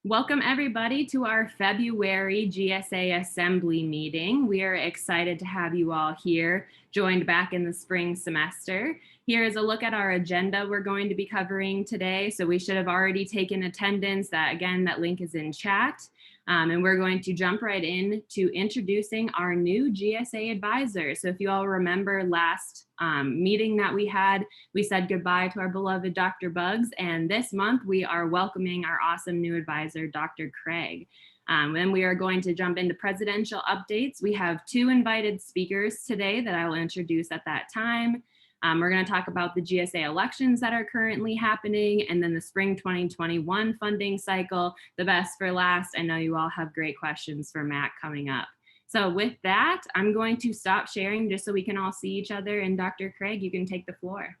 Welcome everybody to our February GSA Assembly meeting. We are excited to have you all here, joined back in the spring semester. Here is a look at our agenda we're going to be covering today. So we should have already taken attendance. That link is in chat. And we're going to jump right in to introducing our new GSA advisor. So if you all remember last meeting that we had, we said goodbye to our beloved Dr. Bugs, and this month we are welcoming our awesome new advisor, Dr. Craig. And we are going to jump into presidential updates. We have two invited speakers today that I will introduce at that time. We're going to talk about the GSA elections that are currently happening, and then the spring 2021 funding cycle, the best for last. I know you all have great questions for Matt coming up. So with that, I'm going to stop sharing just so we can all see each other. And Dr. Craig, you can take the floor.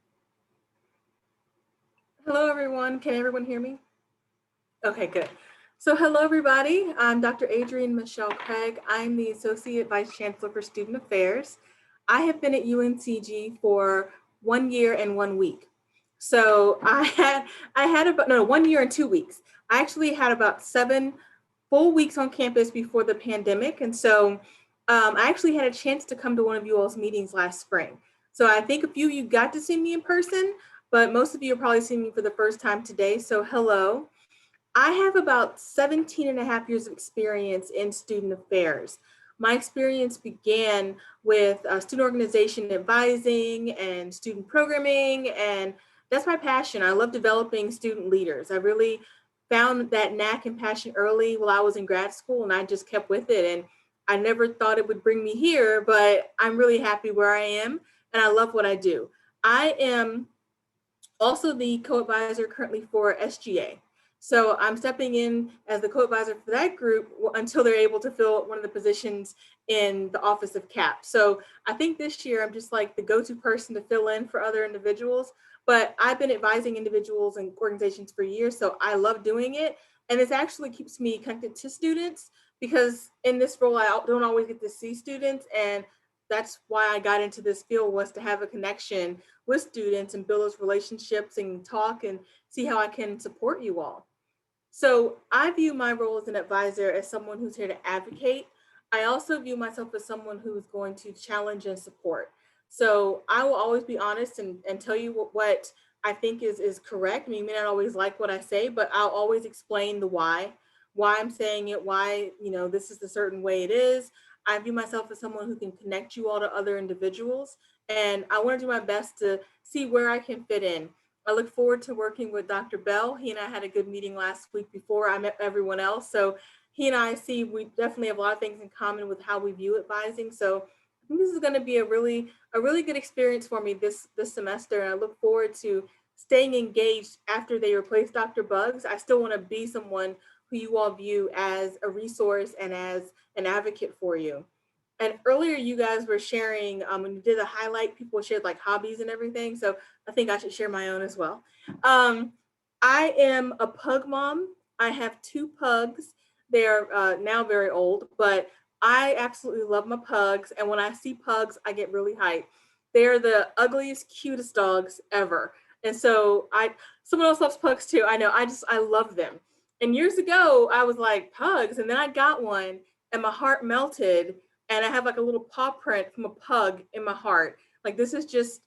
Hello, everyone. Can everyone hear me? Okay, good. So hello, everybody. I'm Dr. Adrienne Michelle Craig. I'm the Associate Vice Chancellor for Student Affairs. I have been at UNCG for 1 year and 1 week. So I had about 1 year and 2 weeks. I actually had about 7 full weeks on campus before the pandemic. And so I actually had a chance to come to one of you all's meetings last spring. So I think a few of you got to see me in person, but most of you are probably seeing me for the first time today. So hello. I have about 17 and a half years of experience in student affairs. My experience began with student organization advising and student programming, and that's my passion. I love developing student leaders. I really found that knack and passion early while I was in grad school, and I just kept with it. And I never thought it would bring me here, but I'm really happy where I am, and I love what I do. I am also the co-advisor currently for SGA. So I'm stepping in as the co-advisor for that group until they're able to fill one of the positions in the office of CAP. So I think this year I'm just like the go-to person to fill in for other individuals, but I've been advising individuals and organizations for years, so I love doing it. And this actually keeps me connected to students because in this role, I don't always get to see students, and that's why I got into this field, was to have a connection with students and build those relationships and talk and see how I can support you all. So I view my role as an advisor as someone who's here to advocate. I also view myself as someone who's going to challenge and support. So I will always be honest and tell you what I think is correct. I mean, you may not always like what I say, but I'll always explain the why I'm saying it, why, this is the certain way it is. I view myself as someone who can connect you all to other individuals. And I want to do my best to see where I can fit in. I look forward to working with Dr. Bell. He and I had a good meeting last week before I met everyone else. So he and I see we definitely have a lot of things in common with how we view advising. So I think this is going to be a really good experience for me this semester. And I look forward to staying engaged after they replace Dr. Bugs. I still want to be someone who you all view as a resource and as an advocate for you. And earlier you guys were sharing, when you did a highlight, people shared like hobbies and everything. So I think I should share my own as well. I am a pug mom. I have 2 pugs. They're now very old, but I absolutely love my pugs. And when I see pugs, I get really hyped. They're the ugliest, cutest dogs ever. And so someone else loves pugs too. I know, I love them. And years ago, I was like, pugs. And then I got one and my heart melted. And I have like a little paw print from a pug in my heart. Like, this is just,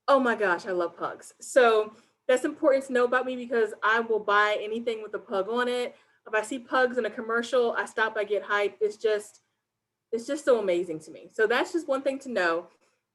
oh my gosh, I love pugs. So that's important to know about me because I will buy anything with a pug on it. If I see pugs in a commercial, I stop, I get hyped. It's just so amazing to me. So that's just one thing to know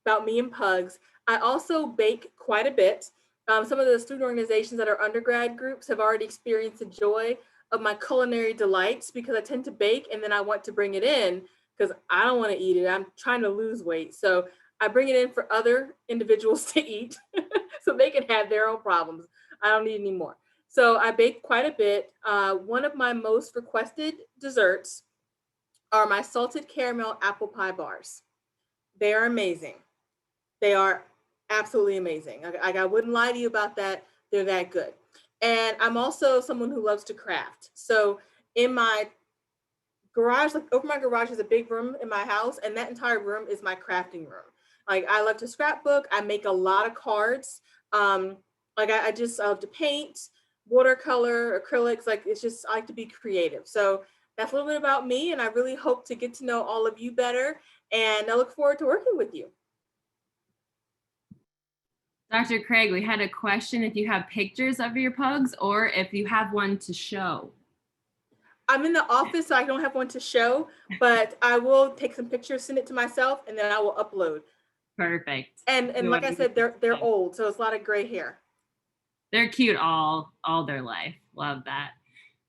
about me and pugs. I also bake quite a bit. Some of the student organizations that are undergrad groups have already experienced the joy of my culinary delights because I tend to bake and then I want to bring it in because I don't want to eat it. I'm trying to lose weight. So I bring it in for other individuals to eat so they can have their own problems. I don't need any more. So I bake quite a bit. One of my most requested desserts are my salted caramel apple pie bars. They are amazing. They are absolutely amazing. I wouldn't lie to you about that. They're that good. And I'm also someone who loves to craft. So in my garage, like over my garage is a big room in my house, and that entire room is my crafting room. Like, I love to scrapbook. I make a lot of cards. I love to paint. watercolor, acrylics, like it's just, I like to be creative. So that's a little bit about me, and I really hope to get to know all of you better, and I look forward to working with you. Dr. Craig, we had a question if you have pictures of your pugs or if you have one to show. I'm in the office, so I don't have one to show, but I will take some pictures, send it to myself, and then I will upload. Perfect. And like I said, they're old, so it's a lot of gray hair. They're cute all their life. Love that.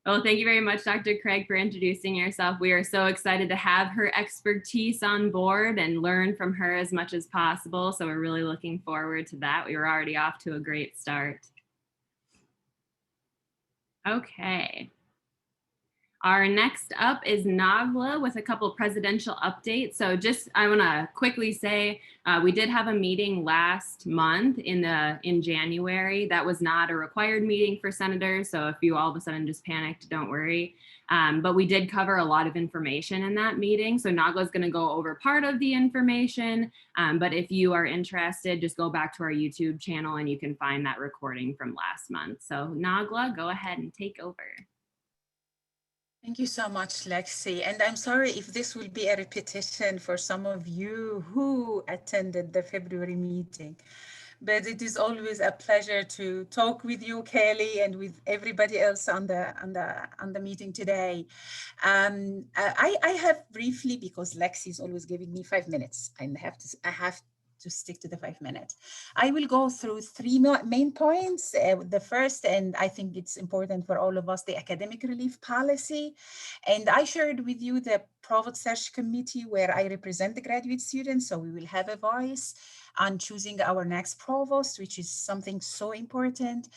Well, thank you very much, Dr. Craig, for introducing yourself. We are so excited to have her expertise on board and learn from her as much as possible. So we're really looking forward to that. We were already off to a great start. Okay. Our next up is Nagla with a couple presidential updates. So just, I want to quickly say, we did have a meeting last month in January. That was not a required meeting for senators. So if you all of a sudden just panicked, don't worry. But we did cover a lot of information in that meeting. So Nagla is going to go over part of the information. But if you are interested, just go back to our YouTube channel and you can find that recording from last month. So Nagla, go ahead and take over. Thank you so much, Lexi. And I'm sorry if this will be a repetition for some of you who attended the February meeting, but it is always a pleasure to talk with you, Kelly, and with everybody else on the meeting today. I have briefly, because Lexi is always giving me 5 minutes, I have to stick to the 5 minutes. I will go through three main points. The first, and I think it's important for all of us, the academic relief policy. And I shared with you the Provost Search Committee where I represent the graduate students. So we will have a voice on choosing our next provost, which is something so important.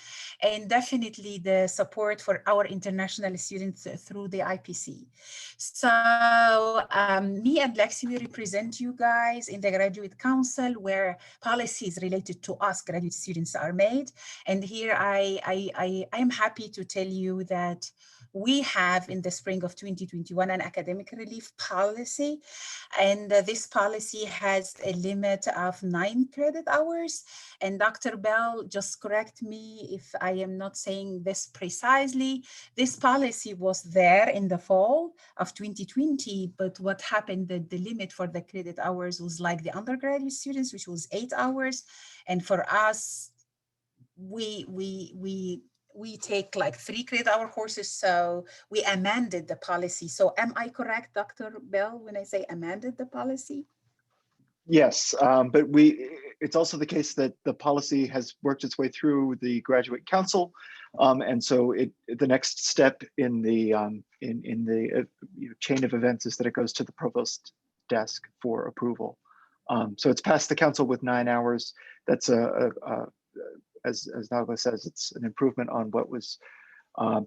And definitely the support for our international students through the IPC. So me and Lexi, we represent you guys in the Graduate Council where policies related to us graduate students are made. And here I am happy to tell you that we have in the spring of 2021 an academic relief policy, and this policy has a limit of 9 credit hours. And Dr. Bell, just correct me if I am not saying this precisely. This policy was there in the fall of 2020, but what happened, the limit for the credit hours was like the undergraduate students, which was 8 hours. And for us, we take like 3 credit hour courses, so we amended the policy. So am I correct, Dr. Bell, when I say amended the policy? Yes, but it's also the case that the policy has worked its way through the Graduate Council, and so the next step in the chain of events is that it goes to the provost desk for approval. So it's passed the council with 9 hours. That's as Nagla says, it's an improvement on what was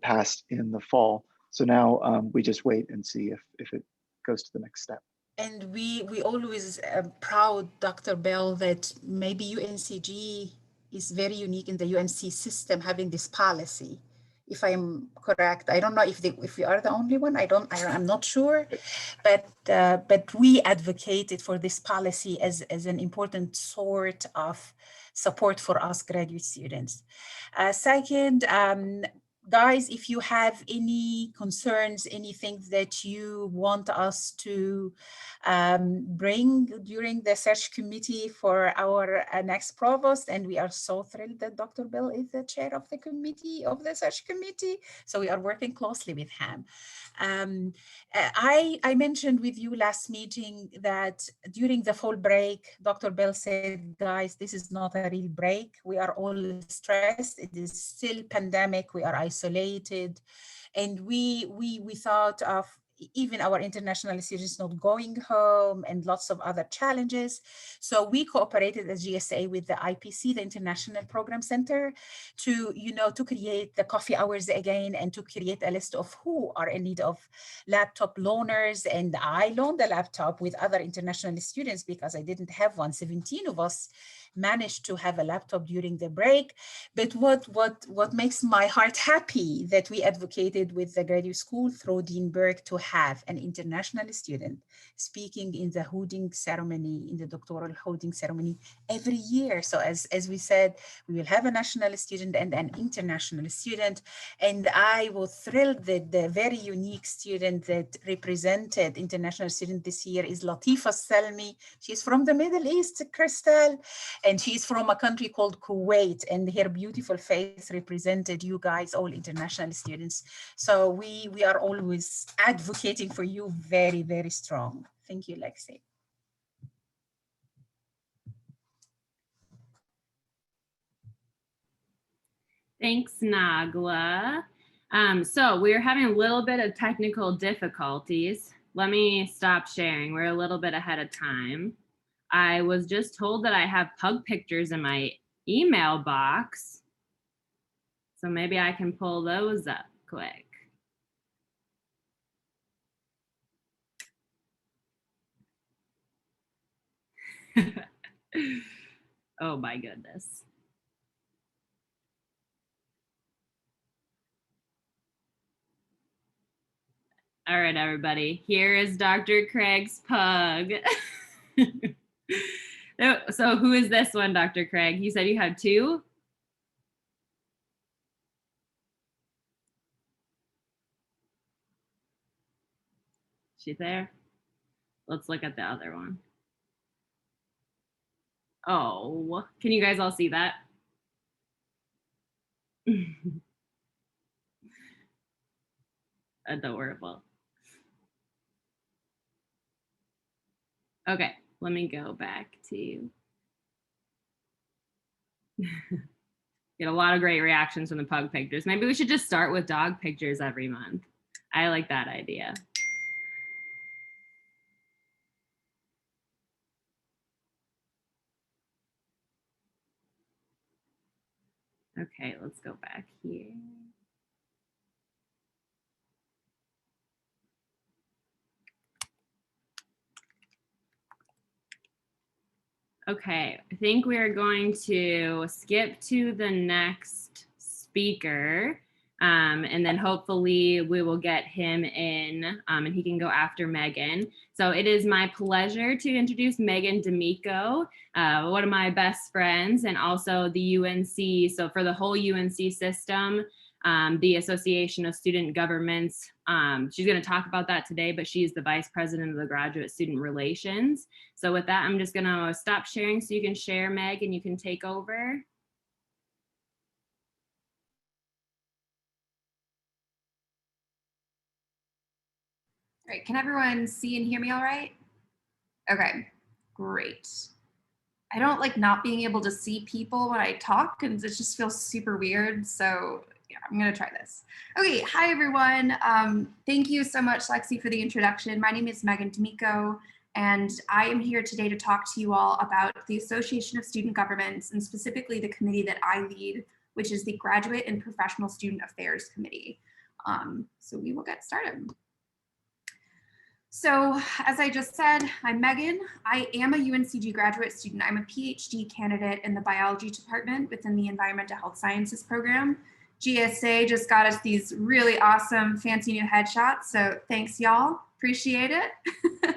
passed in the fall. So now we just wait and see if it goes to the next step. And we always proud, Dr. Bell, that maybe UNCG is very unique in the UNC system having this policy. If I am correct, I don't know if we are the only one. I'm not sure, but we advocated for this policy as an important sort of support for us graduate students. Second, guys, if you have any concerns, anything that you want us to bring during the search committee for our next provost, and we are so thrilled that Dr. Bell is the chair of the committee, of the search committee, so we are working closely with him. I mentioned with you last meeting that during the fall break, Dr. Bell said, guys, this is not a real break. We are all stressed. It is still pandemic. We are isolated. And we thought of even our international students not going home and lots of other challenges. So we cooperated as GSA with the IPC, the International Program Center, to create the coffee hours again and to create a list of who are in need of laptop loaners. And I loaned the laptop with other international students because I didn't have one. 17 of us managed to have a laptop during the break. But what makes my heart happy that we advocated with the graduate school through Dean Burke to have an international student speaking in the holding ceremony, in the doctoral holding ceremony every year. So as we said, we will have a national student and an international student. And I was thrilled that the very unique student that represented international student this year is Latifa Salmi. She's from the Middle East, Crystal, and she's from a country called Kuwait, and her beautiful face represented you guys, all international students. So we are always advocating for you very, very strong. Thank you, Lexi. Thanks, Nagla. So we're having a little bit of technical difficulties. Let me stop sharing. We're a little bit ahead of time. I was just told that I have pug pictures in my email box. So maybe I can pull those up quick. Oh my goodness. All right, everybody, here is Dr. Craig's pug. So who is this one, Dr. Craig? You said you had two? She there? Let's look at the other one. Oh, can you guys all see that? Adorable. Okay, let me go back to get a lot of great reactions from the pug pictures. Maybe we should just start with dog pictures every month. I like that idea. Okay, let's go back here. Okay, I think we are going to skip to the next speaker, and then hopefully we will get him in, and he can go after Megan. So it is my pleasure to introduce Megan DAmico, one of my best friends, and also the UNC. So for the whole UNC system, the Association of Student Governments. She's going to talk about that today, but she's the Vice President of the Graduate Student Relations. So with that, I'm just going to stop sharing so you can share, Meg, and you can take over. All right, can everyone see and hear me all right? Okay, great. I don't like not being able to see people when I talk, and it just feels super weird. So yeah, I'm gonna try this. Okay, hi everyone. Thank you so much, Lexi, for the introduction. My name is Megan DAmico, and I am here today to talk to you all about the Association of Student Governments, and specifically the committee that I lead, which is the Graduate and Professional Student Affairs Committee. So we will get started. So as I just said, I'm Megan. I am a UNCG graduate student. I'm a PhD candidate in the biology department within the Environmental Health Sciences program. GSA just got us these really awesome fancy new headshots. So thanks y'all, appreciate it.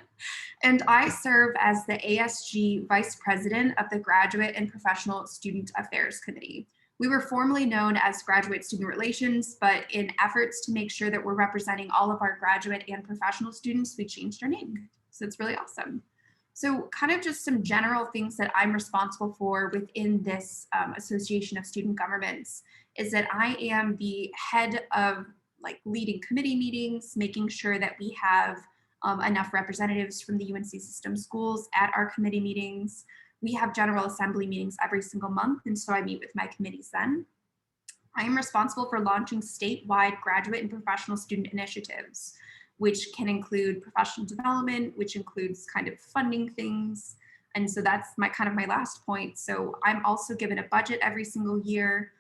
And I serve as the ASG Vice President of the Graduate and Professional Student Affairs Committee. We were formerly known as Graduate Student Relations, but in efforts to make sure that we're representing all of our graduate and professional students, we changed our name. So it's really awesome. So kind of just some general things that I'm responsible for within this Association of Student Governments is that I am the head of like leading committee meetings, making sure that we have enough representatives from the UNC system schools at our committee meetings. We have General Assembly meetings every single month, and so I meet with my committees then. I am responsible for launching statewide graduate and professional student initiatives, which can include professional development, which includes kind of funding things. And so that's my last point. So I'm also given a budget every single year,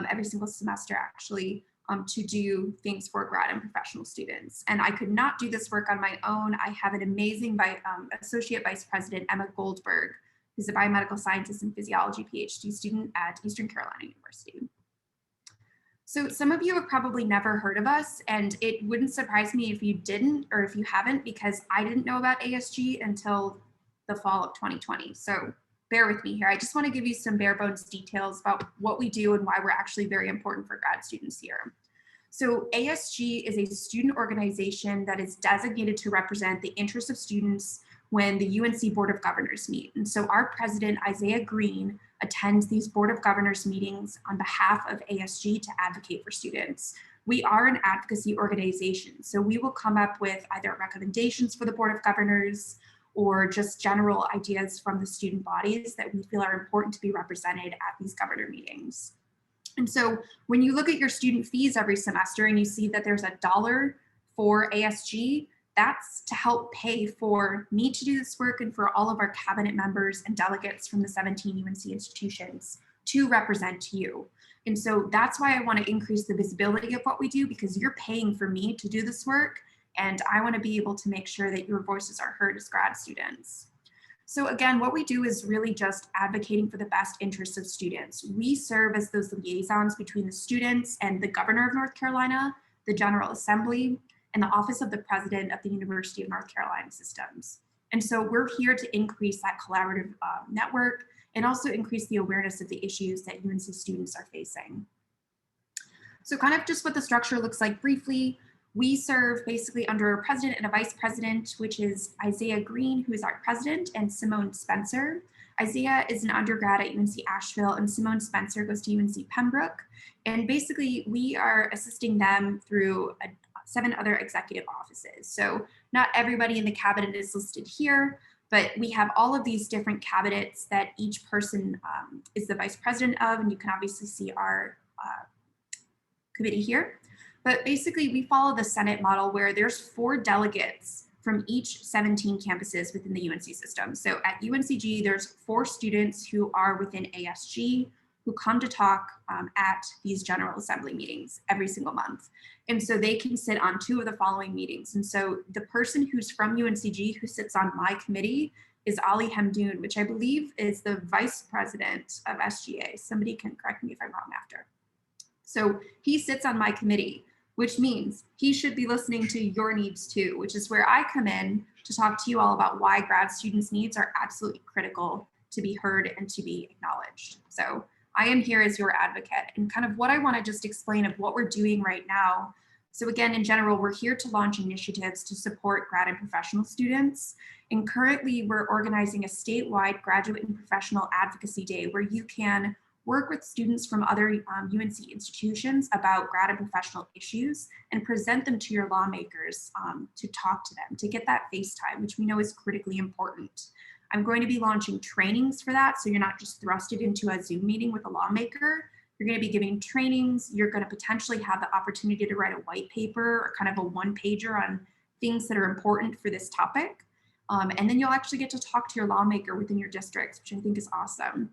every single semester actually, to do things for grad and professional students. And I could not do this work on my own. I have an amazing Associate Vice President, Emma Goldberg, who's a biomedical scientist and physiology PhD student at Eastern Carolina University. So some of you have probably never heard of us, and it wouldn't surprise me if you didn't or if you haven't, because I didn't know about ASG until the fall of 2020. So bear with me here. I just want to give you some bare bones details about what we do and why we're actually very important for grad students here. So ASG is a student organization that is designated to represent the interests of students when the UNC Board of Governors meet. And so our president, Isaiah Green, attends these Board of Governors meetings on behalf of ASG to advocate for students. We are an advocacy organization, so we will come up with either recommendations for the Board of Governors or just general ideas from the student bodies that we feel are important to be represented at these governor meetings. And so when you look at your student fees every semester and you see that there's $1 for ASG, that's to help pay for me to do this work and for all of our cabinet members and delegates from the 17 UNC institutions to represent you. And so that's why I want to increase the visibility of what we do, because you're paying for me to do this work, and I want to be able to make sure that your voices are heard as grad students. So again, what we do is really just advocating for the best interests of students. We serve as those liaisons between the students and the governor of North Carolina, the General Assembly, and the Office of the President of the University of North Carolina Systems. And so we're here to increase that collaborative network and also increase the awareness of the issues that UNC students are facing. So kind of just what the structure looks like briefly, we serve basically under a president and a vice president, which is Isaiah Green, who is our president, and Simone Spencer. Isaiah is an undergrad at UNC Asheville, and Simone Spencer goes to UNC Pembroke. And basically, we are assisting them through 7 other executive offices. So not everybody in the cabinet is listed here, but we have all of these different cabinets that each person is the vice president of, and you can obviously see our committee here. But basically, we follow the Senate model where there's 4 delegates from each 17 campuses within the UNC system. So at UNCG, there's 4 students who are within ASG who come to talk at these General Assembly meetings every single month. And so they can sit on 2 of the following meetings. And so the person who's from UNCG who sits on my committee is Ali Hamdoun, which I believe is the vice president of SGA. Somebody can correct me if I'm wrong after. So he sits on my committee, which means he should be listening to your needs too, which is where I come in to talk to you all about why grad students' needs are absolutely critical to be heard and to be acknowledged. So I am here as your advocate, and kind of what I want to just explain of what we're doing right now. So again, in general, we're here to launch initiatives to support grad and professional students. And currently we're organizing a statewide graduate and professional advocacy day where you can work with students from other UNC institutions about grad and professional issues and present them to your lawmakers to talk to them, to get that face time, which we know is critically important. I'm going to be launching trainings for that, so you're not just thrusted into a Zoom meeting with a lawmaker. You're going to be giving trainings. You're going to potentially have the opportunity to write a white paper or kind of a one-pager on things that are important for this topic. And then you'll actually get to talk to your lawmaker within your districts, which I think is awesome.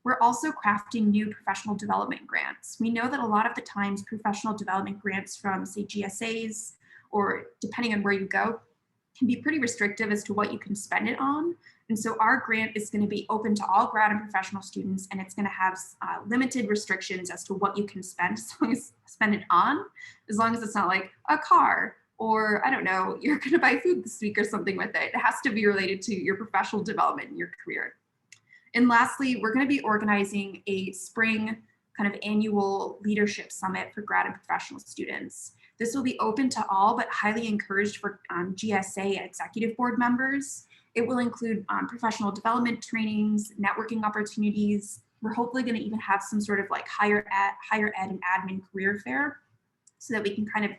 We're also crafting new professional development grants. We know that a lot of the times professional development grants from, say, GSAs, or depending on where you go, can be pretty restrictive as to what you can spend it on. And so our grant is going to be open to all grad and professional students, and it's going to have limited restrictions as to what you can spend, as long as spend it on, as long as it's not like a car or, I don't know, you're going to buy food this week or something with it. It has to be related to your professional development in your career. And lastly, we're going to be organizing a spring kind of annual leadership summit for grad and professional students. This will be open to all, but highly encouraged for GSA executive board members. It will include professional development trainings, networking opportunities. We're hopefully going to even have some sort of like higher ed and admin career fair so that we can kind of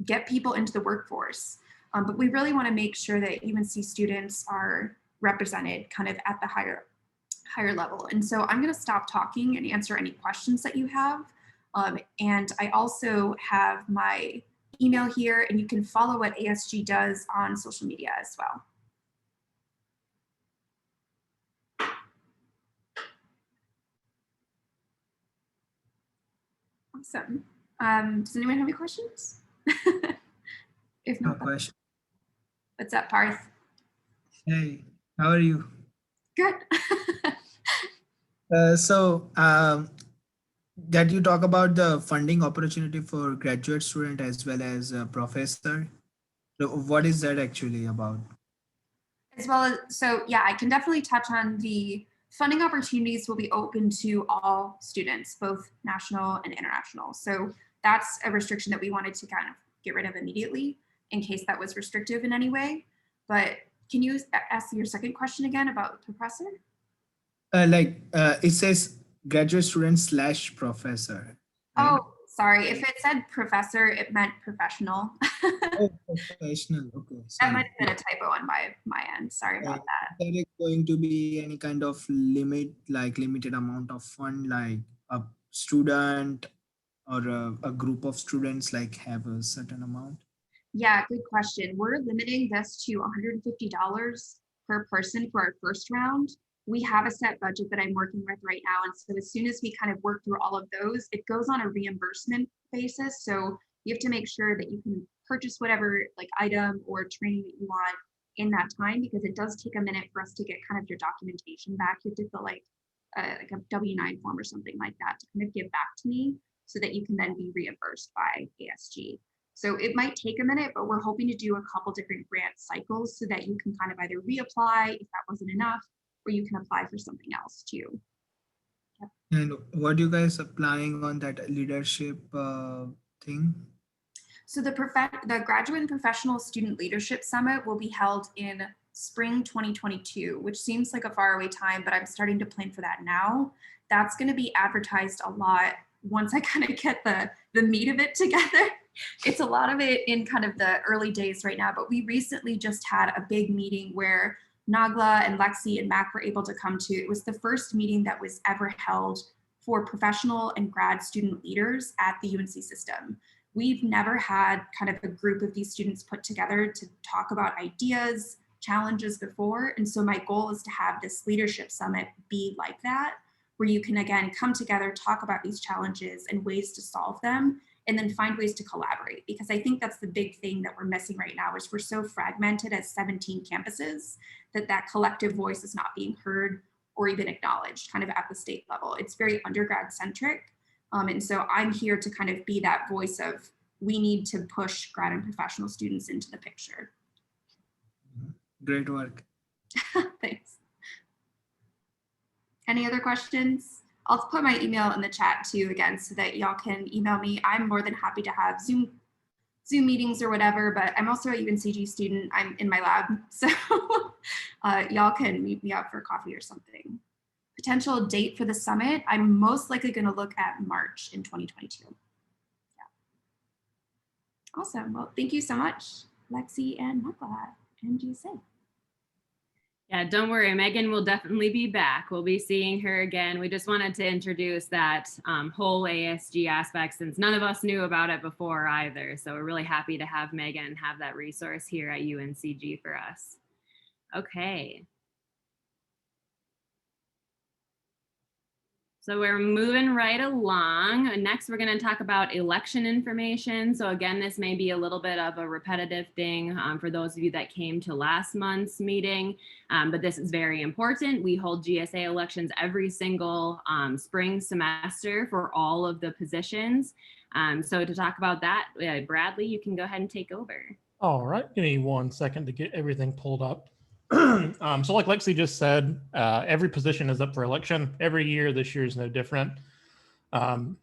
get people into the workforce. But we really want to make sure that UNC students are represented kind of at the higher level. And so I'm going to stop talking and answer any questions that you have. And I also have my email here, and you can follow what ASG does on social media as well. Awesome. Does anyone have any questions? If No not, question. what's up, Parth? Hey, how are you? Good. That you talk about the funding opportunity for graduate student as well as a professor. So what is that actually about? As well as, so yeah, I can definitely touch on the funding opportunities will be open to all students, both national and international. So that's a restriction that we wanted to kind of get rid of immediately in case that was restrictive in any way. But can you ask your second question again about professor? It says graduate student / professor. Right? Oh, sorry. If it said professor, it meant professional. Oh, professional. Okay. That Sorry. might have been a typo on my end. Sorry about that. There is going to be any kind of limit, like limited amount of fund, like a student or a group of students like have a certain amount? Yeah, good question. We're limiting this to $150 per person for our first round. We have a set budget that I'm working with right now. And so as soon as we kind of work through all of those, it goes on a reimbursement basis. So you have to make sure that you can purchase whatever like item or training that you want in that time, because it does take a minute for us to get kind of your documentation back. You have to fill like a W-9 form or something like that to kind of give back to me so that you can then be reimbursed by ASG. So it might take a minute, but we're hoping to do a couple different grant cycles so that you can kind of either reapply if that wasn't enough, or you can apply for something else too. Yep. And what you guys applying on that leadership thing? So the Graduate and Professional Student Leadership Summit will be held in spring 2022, which seems like a faraway time, but I'm starting to plan for that now. That's going to be advertised a lot once I kind of get the meat of it together. It's a lot of it in kind of the early days right now, but we recently just had a big meeting where Nagla and Lexi and Mac were able to come to. It was the first meeting that was ever held for professional and grad student leaders at the UNC system. We've never had kind of a group of these students put together to talk about ideas, challenges before. And so my goal is to have this leadership summit be like that, where you can again come together, talk about these challenges and ways to solve them, and then find ways to collaborate. Because I think that's the big thing that we're missing right now is we're so fragmented as 17 campuses that collective voice is not being heard or even acknowledged kind of at the state level. It's very undergrad centric. And so I'm here to kind of be that voice of, we need to push grad and professional students into the picture. Great work. Thanks. Any other questions? I'll put my email in the chat too, again, so that y'all can email me. I'm more than happy to have Zoom meetings or whatever, but I'm also a UNCG student. I'm in my lab, so y'all can meet me up for coffee or something. Potential date for the summit, I'm most likely going to look at March in 2022. Yeah. Awesome. Well, thank you so much, Lexi and Nagla and GSA. Yeah, don't worry, Megan will definitely be back. We'll be seeing her again. We just wanted to introduce that whole ASG aspect since none of us knew about it before either. So we're really happy to have Megan have that resource here at UNCG for us. Okay. So we're moving right along. Next, we're going to talk about election information. So again, this may be a little bit of a repetitive thing for those of you that came to last month's meeting, but this is very important. We hold GSA elections every single spring semester for all of the positions. So to talk about that, Bradley, you can go ahead and take over. All right, give me 1 second to get everything pulled up. So like Lexi just said, every position is up for election every year. This year is no different. The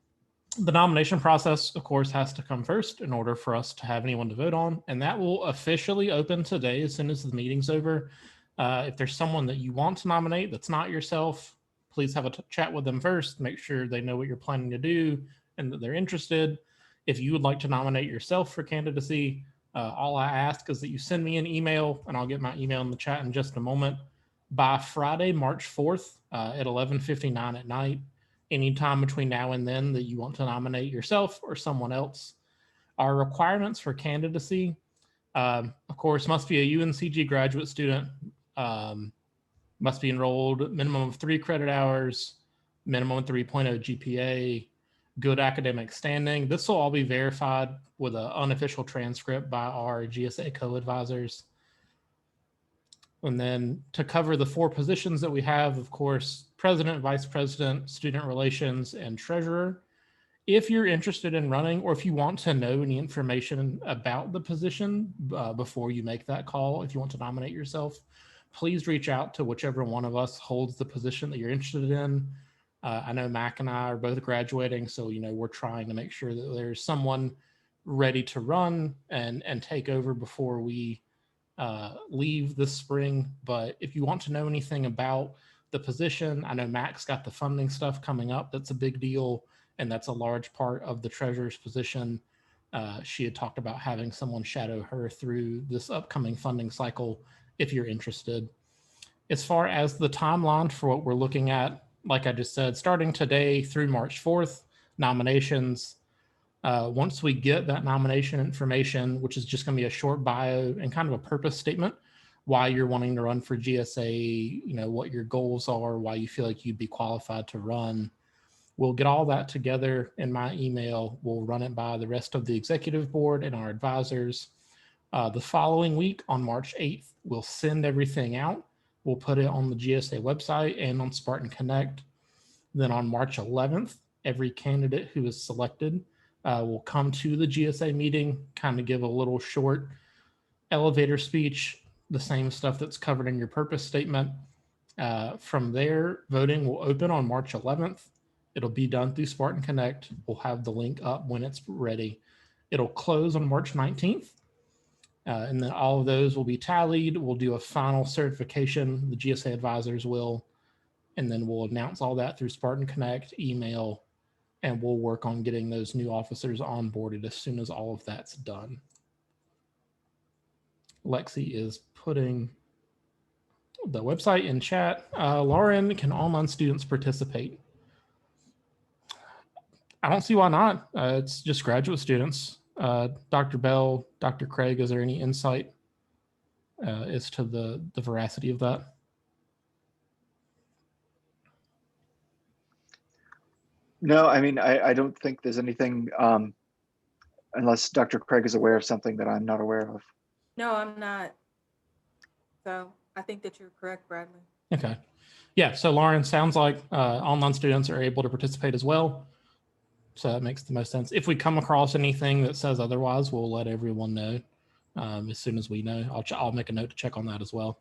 nomination process, of course, has to come first in order for us to have anyone to vote on. And that will officially open today as soon as the meeting's over. If there's someone that you want to nominate that's not yourself, please have a chat with them first. Make sure they know what you're planning to do and that they're interested. If you would like to nominate yourself for candidacy, all I ask is that you send me an email, and I'll get my email in the chat in just a moment, by Friday, March 4th at 11:59 at night, anytime between now and then that you want to nominate yourself or someone else. Our requirements for candidacy, of course, must be a UNCG graduate student, must be enrolled minimum of 3 credit hours, minimum of 3.0 GPA, good academic standing. This will all be verified with an unofficial transcript by our GSA co-advisors. And then to cover the 4 positions that we have, of course, president, vice president, student relations, and treasurer. If you're interested in running, or if you want to know any information about the position before you make that call, if you want to nominate yourself, please reach out to whichever one of us holds the position that you're interested in. I know Mac and I are both graduating, so we're trying to make sure that there's someone ready to run and take over before we leave this spring. But if you want to know anything about the position, I know Mac's got the funding stuff coming up. That's a big deal, and that's a large part of the treasurer's position. She had talked about having someone shadow her through this upcoming funding cycle if you're interested. As far as the timeline for what we're looking at, like I just said, starting today through March 4th, nominations. Once we get that nomination information, which is just going to be a short bio and kind of a purpose statement, why you're wanting to run for GSA, what your goals are, why you feel like you'd be qualified to run. We'll get all that together in my email. We'll run it by the rest of the executive board and our advisors. The following week on March 8th, we'll send everything out. We'll put it on the GSA website and on Spartan Connect. Then on March 11th, every candidate who is selected will come to the GSA meeting, kind of give a little short elevator speech, the same stuff that's covered in your purpose statement. From there, voting will open on March 11th. It'll be done through Spartan Connect. We'll have the link up when it's ready. It'll close on March 19th. And then all of those will be tallied. We'll do a final certification, the GSA advisors will, and then we'll announce all that through Spartan Connect, email, and we'll work on getting those new officers onboarded as soon as all of that's done. Lexi is putting the website in chat. Lauren, can online students participate? I don't see why not. It's just graduate students. Dr. Bell, Dr. Craig, is there any insight as to the veracity of that? No, I mean, I don't think there's anything, unless Dr. Craig is aware of something that I'm not aware of. No, I'm not. So I think that you're correct, Bradley. Okay. Yeah, so Lauren, sounds like online students are able to participate as well. So that makes the most sense. If we come across anything that says otherwise, we'll let everyone know as soon as we know. I'll make a note to check on that as well.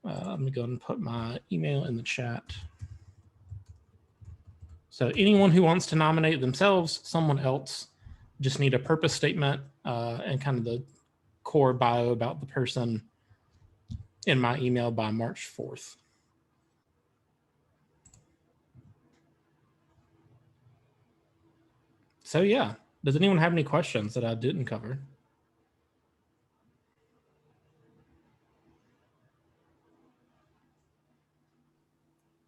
Let me go ahead and put my email in the chat. So anyone who wants to nominate themselves, someone else, just need a purpose statement and kind of the core bio about the person in my email by March 4th. So yeah, does anyone have any questions that I didn't cover?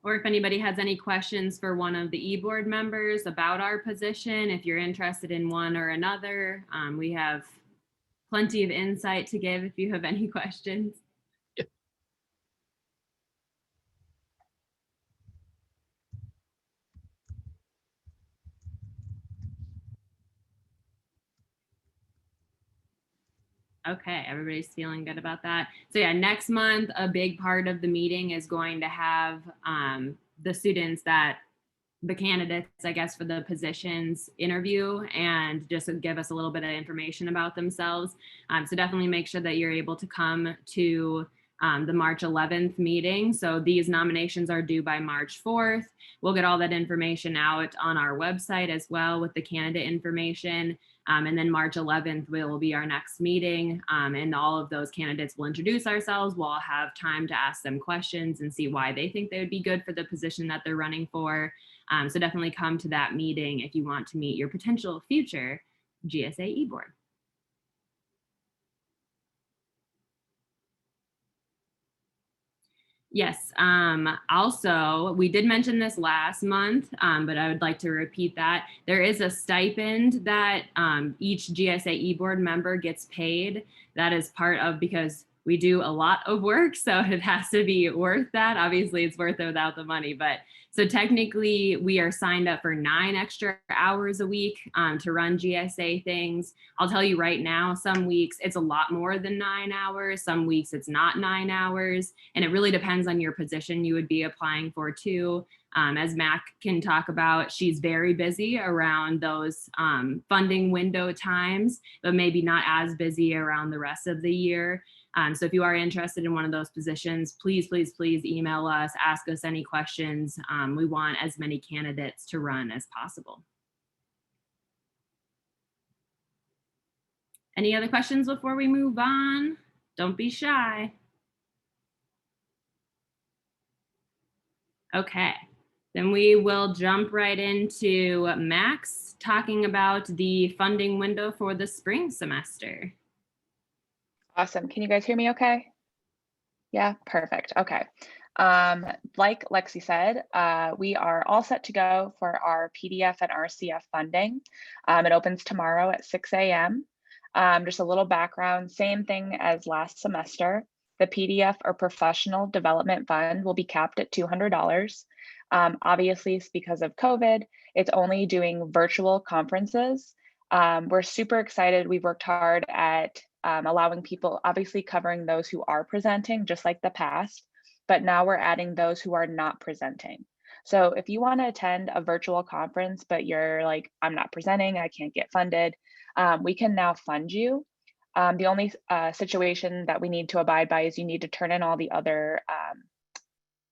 Or if anybody has any questions for one of the e-board members about our position, if you're interested in one or another, we have plenty of insight to give if you have any questions. Okay, everybody's feeling good about that. So yeah, next month, a big part of the meeting is going to have the students the candidates, I guess, for the positions interview and just give us a little bit of information about themselves. So definitely make sure that you're able to come to the March 11th meeting. So these nominations are due by March 4th. We'll get all that information out on our website as well with the candidate information. And then March 11th will be our next meeting. And all of those candidates will introduce ourselves. We'll have time to ask them questions and see why they think they would be good for the position that they're running for. So definitely come to that meeting if you want to meet your potential future GSA e-board. Yes, also, we did mention this last month, but I would like to repeat that. There is a stipend that each GSA e-board member gets paid. That is part of, because we do a lot of work, so it has to be worth that. Obviously, it's worth it without the money, but so technically we are signed up for 9 extra hours a week to run GSA things. I'll tell you right now, some weeks it's a lot more than 9 hours. Some weeks it's not 9 hours. And it really depends on your position you would be applying for too. As Mac can talk about, she's very busy around those funding window times, but maybe not as busy around the rest of the year. So if you are interested in one of those positions, please, please, please email us, ask us any questions. We want as many candidates to run as possible. Any other questions before we move on? Don't be shy. Okay, then we will jump right into Max talking about the funding window for the spring semester. Awesome. Can you guys hear me okay? Yeah, perfect. Okay. Like Lexi said, we are all set to go for our PDF and RCF funding. It opens tomorrow at 6 a.m. Just a little background, same thing as last semester. The PDF or Professional Development Fund will be capped at $200. Obviously, it's because of COVID, it's only doing virtual conferences. We're super excited. We've worked hard at allowing people, obviously covering those who are presenting, just like the past, but now we're adding those who are not presenting. So if you want to attend a virtual conference, but you're like, I'm not presenting, I can't get funded, we can now fund you. The only situation that we need to abide by is you need to turn in all the other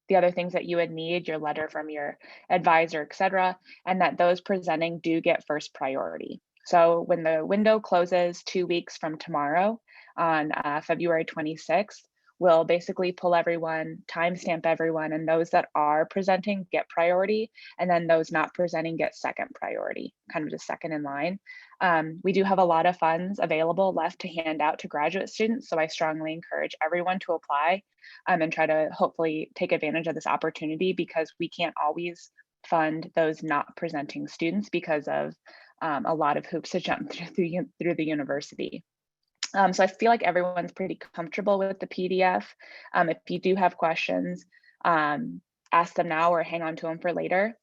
things that you would need, your letter from your advisor, etc., and that those presenting do get first priority. So when the window closes 2 weeks from tomorrow on February 26th, we'll basically pull everyone, timestamp everyone, and those that are presenting get priority, and then those not presenting get second priority, kind of just second in line. We do have a lot of funds available left to hand out to graduate students, so I strongly encourage everyone to apply and try to hopefully take advantage of this opportunity, because we can't always fund those not presenting students because of a lot of hoops to jump through the university. So I feel like everyone's pretty comfortable with the PDF. If you do have questions, ask them now or hang on to them for later.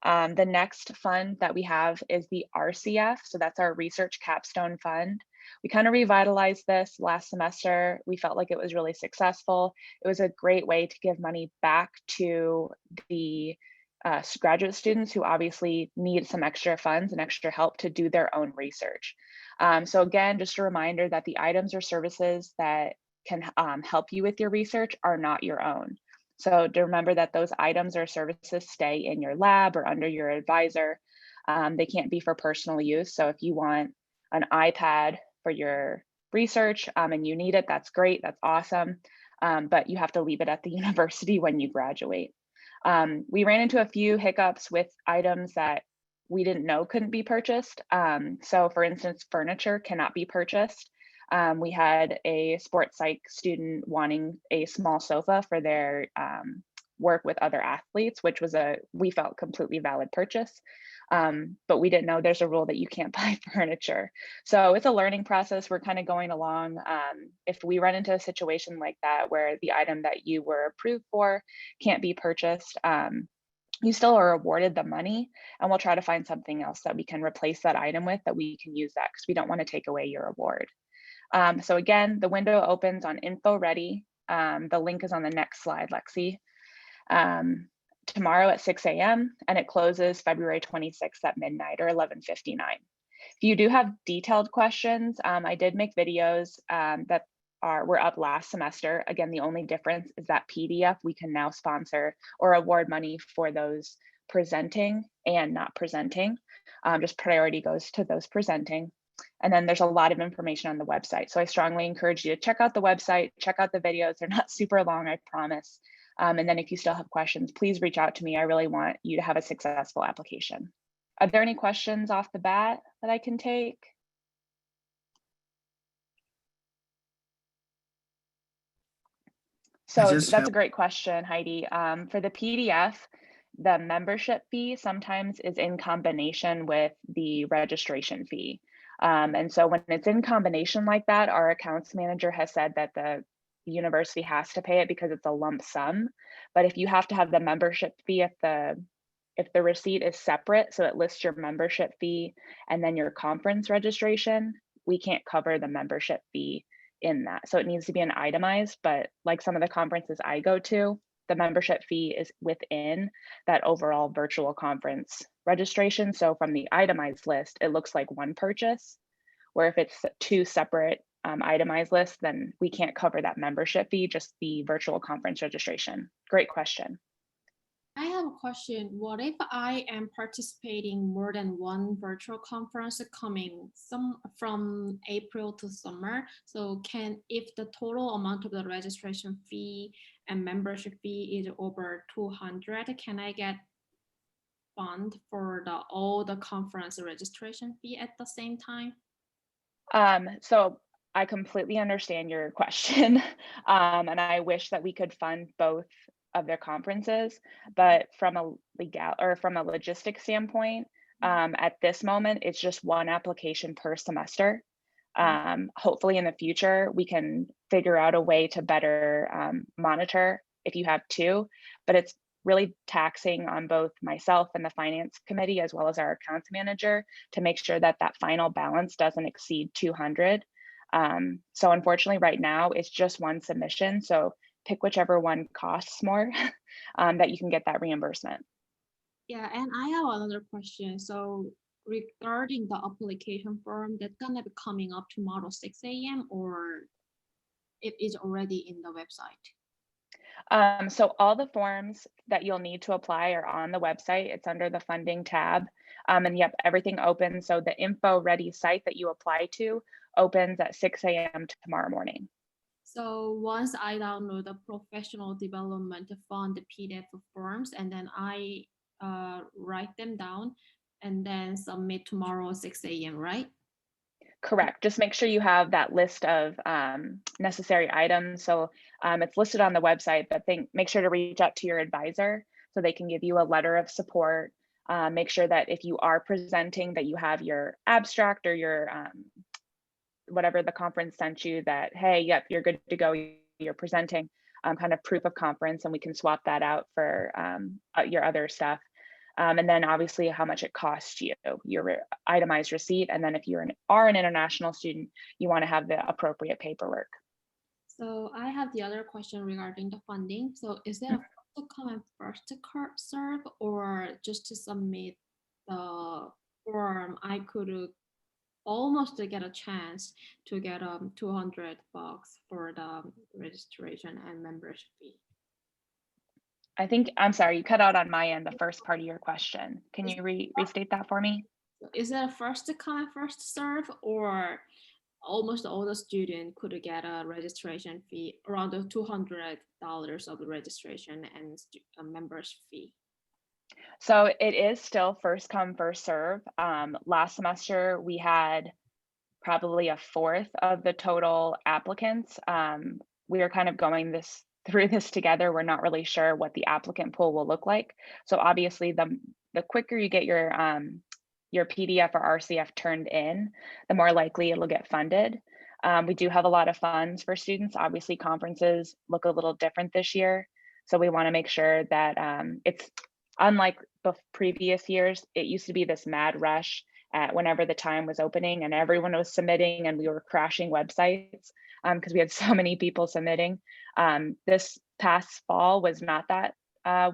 The next fund that we have is the RCF. So that's our Research Capstone Fund. We kind of revitalized this last semester. We felt like it was really successful. It was a great way to give money back to the graduate students who obviously need some extra funds and extra help to do their own research. So again, just a reminder that the items or services that can help you with your research are not your own. So to remember that those items or services stay in your lab or under your advisor. They can't be for personal use. So if you want an iPad for your research and you need it, that's great, that's awesome. But you have to leave it at the university when you graduate. We ran into a few hiccups with items that we didn't know couldn't be purchased. So for instance, furniture cannot be purchased. We had a sports psych student wanting a small sofa for their work with other athletes, which was we felt completely valid purchase. But we didn't know there's a rule that you can't buy furniture. So it's a learning process. We're kind of going along. If we run into a situation like that, where the item that you were approved for can't be purchased, you still are awarded the money, and we'll try to find something else that we can replace that item with, that we can use that, because we don't want to take away your award. So again, the window opens on Info Ready. The link is on the next slide, Lexi. Tomorrow at 6 a.m. and it closes February 26th at midnight or 11:59. If you do have detailed questions, I did make videos that were up last semester. Again, the only difference is that PDF we can now sponsor or award money for those presenting and not presenting. Just priority goes to those presenting. And then there's a lot of information on the website. So I strongly encourage you to check out the website, check out the videos. They're not super long, I promise. And then if you still have questions, please reach out to me. I really want you to have a successful application. Are there any questions off the bat that I can take? So that's a great question, Heidi. For the PDF, the membership fee sometimes is in combination with the registration fee. And so when it's in combination like that, our accounts manager has said that the the university has to pay it because it's a lump sum. But if you have to have the membership fee, if the receipt is separate, so it lists your membership fee and then your conference registration, we can't cover the membership fee in that. So it needs to be an itemized, but like some of the conferences I go to, the membership fee is within that overall virtual conference registration. So from the itemized list, it looks like one purchase, where if it's two separate itemized lists, then we can't cover that membership fee, just the virtual conference registration. Great question. I have a question. What if I am participating more than one virtual conference coming from April to summer? So if the total amount of the registration fee and membership fee is over 200, can I get fund for all the conference registration fee at the same time? So I completely understand your question. And I wish that we could fund both of their conferences, but from a logistics standpoint, at this moment, it's just one application per semester. Hopefully in the future, we can figure out a way to better monitor if you have two, but it's really taxing on both myself and the finance committee, as well as our accounts manager, to make sure that that final balance doesn't exceed 200. So unfortunately right now it's just one submission. So pick whichever one costs more that you can get that reimbursement. Yeah, and I have another question. So regarding the application form, that's gonna be coming up tomorrow 6 a.m. or it is already in the website? So all the forms that you'll need to apply are on the website. It's under the funding tab. And yep, everything opens. So the info ready site that you apply to opens at 6 a.m. tomorrow morning. So once I download the professional development fund PDF forms, and then I write them down and then submit tomorrow 6 a.m., right? Correct. Just make sure you have that list of necessary items. So it's listed on the website, but make sure to reach out to your advisor so they can give you a letter of support. Make sure that if you are presenting, that you have your abstract or your whatever the conference sent you, that, hey, yep, you're good to go, you're presenting, kind of proof of conference, and we can swap that out for your other stuff. And then obviously how much it costs you, your itemized receipt. And then if you are an international student, you want to have the appropriate paperwork. So I have the other question regarding the funding. So is there a first to come and first to serve, or just to submit the form, I could almost get a chance to get $200 for the registration and membership fee? I'm sorry, you cut out on my end, the first part of your question. Can you restate that for me? Is it a first to come and first to serve, or almost all the students could get a registration fee around the $200 of the registration and a membership fee? So it is still first come, first serve. Last semester, we had probably a fourth of the total applicants. We are kind of going through this together. We're not really sure what the applicant pool will look like. So obviously the quicker you get your PDF or RCF turned in, the more likely it'll get funded. We do have a lot of funds for students. Obviously conferences look a little different this year. So we want to make sure that it's unlike the previous years. It used to be this mad rush at whenever the time was opening and everyone was submitting and we were crashing websites because we had so many people submitting. This past fall was not that